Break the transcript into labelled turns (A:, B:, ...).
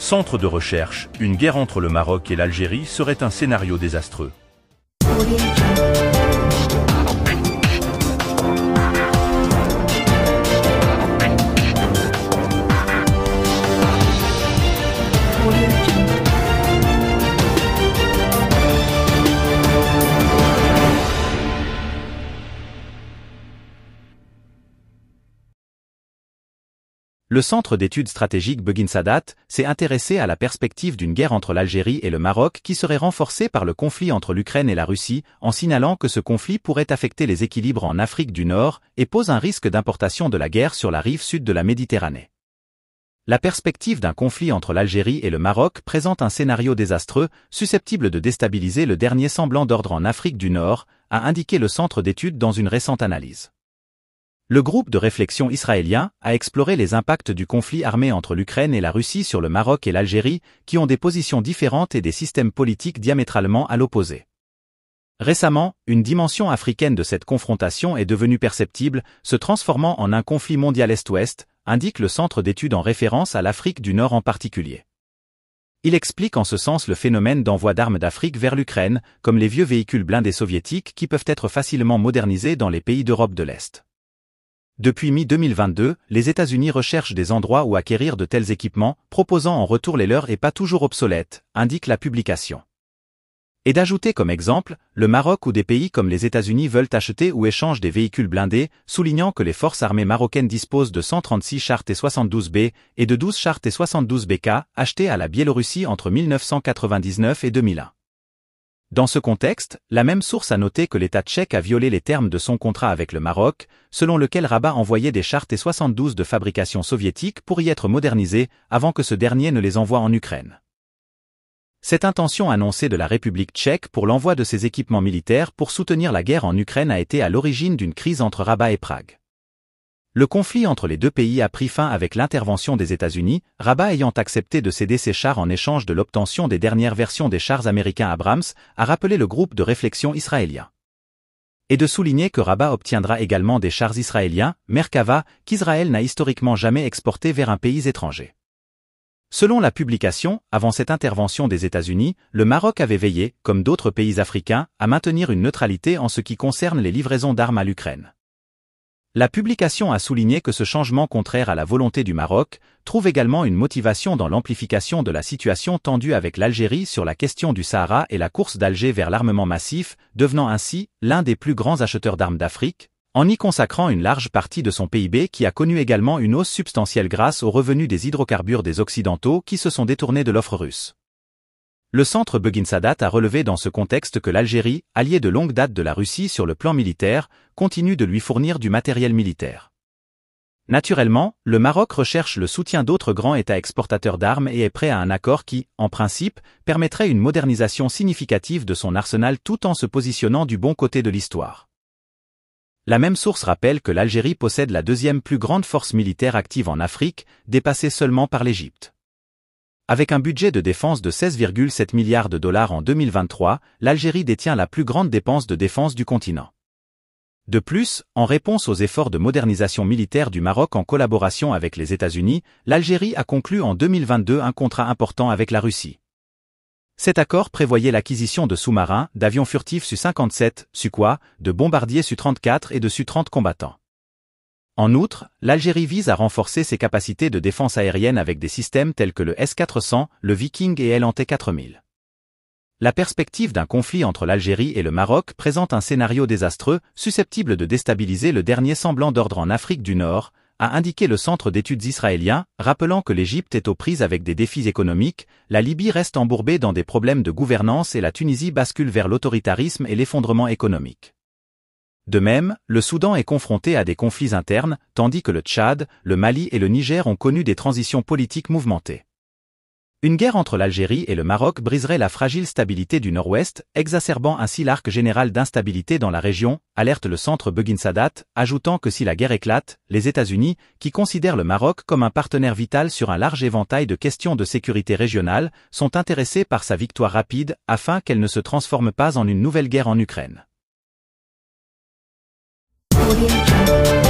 A: Centre de recherche, une guerre entre le Maroc et l'Algérie serait un scénario désastreux.
B: Le Centre d'études stratégiques Begin Sadat s'est intéressé à la perspective d'une guerre entre l'Algérie et le Maroc qui serait renforcée par le conflit entre l'Ukraine et la Russie, en signalant que ce conflit pourrait affecter les équilibres en Afrique du Nord et pose un risque d'importation de la guerre sur la rive sud de la Méditerranée. La perspective d'un conflit entre l'Algérie et le Maroc présente un scénario désastreux, susceptible de déstabiliser le dernier semblant d'ordre en Afrique du Nord, a indiqué le centre d'études dans une récente analyse. Le groupe de réflexion israélien a exploré les impacts du conflit armé entre l'Ukraine et la Russie sur le Maroc et l'Algérie, qui ont des positions différentes et des systèmes politiques diamétralement à l'opposé. Récemment, une dimension africaine de cette confrontation est devenue perceptible, se transformant en un conflit mondial Est-Ouest, indique le centre d'études en référence à l'Afrique du Nord en particulier. Il explique en ce sens le phénomène d'envoi d'armes d'Afrique vers l'Ukraine, comme les vieux véhicules blindés soviétiques qui peuvent être facilement modernisés dans les pays d'Europe de l'Est. Depuis mi-2022, les États-Unis recherchent des endroits où acquérir de tels équipements, proposant en retour les leurs et pas toujours obsolètes, indique la publication. Et d'ajouter comme exemple, le Maroc ou des pays comme les États-Unis veulent acheter ou échangent des véhicules blindés, soulignant que les forces armées marocaines disposent de 136 chars T-72B et de 12 chars T-72BK achetés à la Biélorussie entre 1999 et 2001. Dans ce contexte, la même source a noté que l'État tchèque a violé les termes de son contrat avec le Maroc, selon lequel Rabat envoyait des chars T-72 de fabrication soviétique pour y être modernisés, avant que ce dernier ne les envoie en Ukraine. Cette intention annoncée de la République tchèque pour l'envoi de ses équipements militaires pour soutenir la guerre en Ukraine a été à l'origine d'une crise entre Rabat et Prague. Le conflit entre les deux pays a pris fin avec l'intervention des États-Unis, Rabat ayant accepté de céder ses chars en échange de l'obtention des dernières versions des chars américains Abrams, a rappelé le groupe de réflexion israélien. Et de souligner que Rabat obtiendra également des chars israéliens, Merkava, qu'Israël n'a historiquement jamais exportés vers un pays étranger. Selon la publication, avant cette intervention des États-Unis, le Maroc avait veillé, comme d'autres pays africains, à maintenir une neutralité en ce qui concerne les livraisons d'armes à l'Ukraine. La publication a souligné que ce changement contraire à la volonté du Maroc trouve également une motivation dans l'amplification de la situation tendue avec l'Algérie sur la question du Sahara et la course d'Alger vers l'armement massif, devenant ainsi l'un des plus grands acheteurs d'armes d'Afrique, en y consacrant une large partie de son PIB qui a connu également une hausse substantielle grâce aux revenus des hydrocarbures des Occidentaux qui se sont détournés de l'offre russe. Le centre Begin Sadat a relevé dans ce contexte que l'Algérie, alliée de longue date de la Russie sur le plan militaire, continue de lui fournir du matériel militaire. Naturellement, le Maroc recherche le soutien d'autres grands États exportateurs d'armes et est prêt à un accord qui, en principe, permettrait une modernisation significative de son arsenal tout en se positionnant du bon côté de l'histoire. La même source rappelle que l'Algérie possède la deuxième plus grande force militaire active en Afrique, dépassée seulement par l'Égypte. Avec un budget de défense de 16,7 milliards de dollars en 2023, l'Algérie détient la plus grande dépense de défense du continent. De plus, en réponse aux efforts de modernisation militaire du Maroc en collaboration avec les États-Unis, l'Algérie a conclu en 2022 un contrat important avec la Russie. Cet accord prévoyait l'acquisition de sous-marins, d'avions furtifs Su-57, Sukhoi, de bombardiers Su-34 et de Su-30 combattants. En outre, l'Algérie vise à renforcer ses capacités de défense aérienne avec des systèmes tels que le S-400, le Viking et LNT-4000. La perspective d'un conflit entre l'Algérie et le Maroc présente un scénario désastreux, susceptible de déstabiliser le dernier semblant d'ordre en Afrique du Nord, a indiqué le centre d'études israélien, rappelant que l'Égypte est aux prises avec des défis économiques, la Libye reste embourbée dans des problèmes de gouvernance et la Tunisie bascule vers l'autoritarisme et l'effondrement économique. De même, le Soudan est confronté à des conflits internes, tandis que le Tchad, le Mali et le Niger ont connu des transitions politiques mouvementées. Une guerre entre l'Algérie et le Maroc briserait la fragile stabilité du Nord-Ouest, exacerbant ainsi l'arc général d'instabilité dans la région, alerte le centre Begin Sadat, ajoutant que si la guerre éclate, les États-Unis, qui considèrent le Maroc comme un partenaire vital sur un large éventail de questions de sécurité régionale, sont intéressés par sa victoire rapide afin qu'elle ne se transforme pas en une nouvelle guerre en Ukraine.
C: Audio Jungle.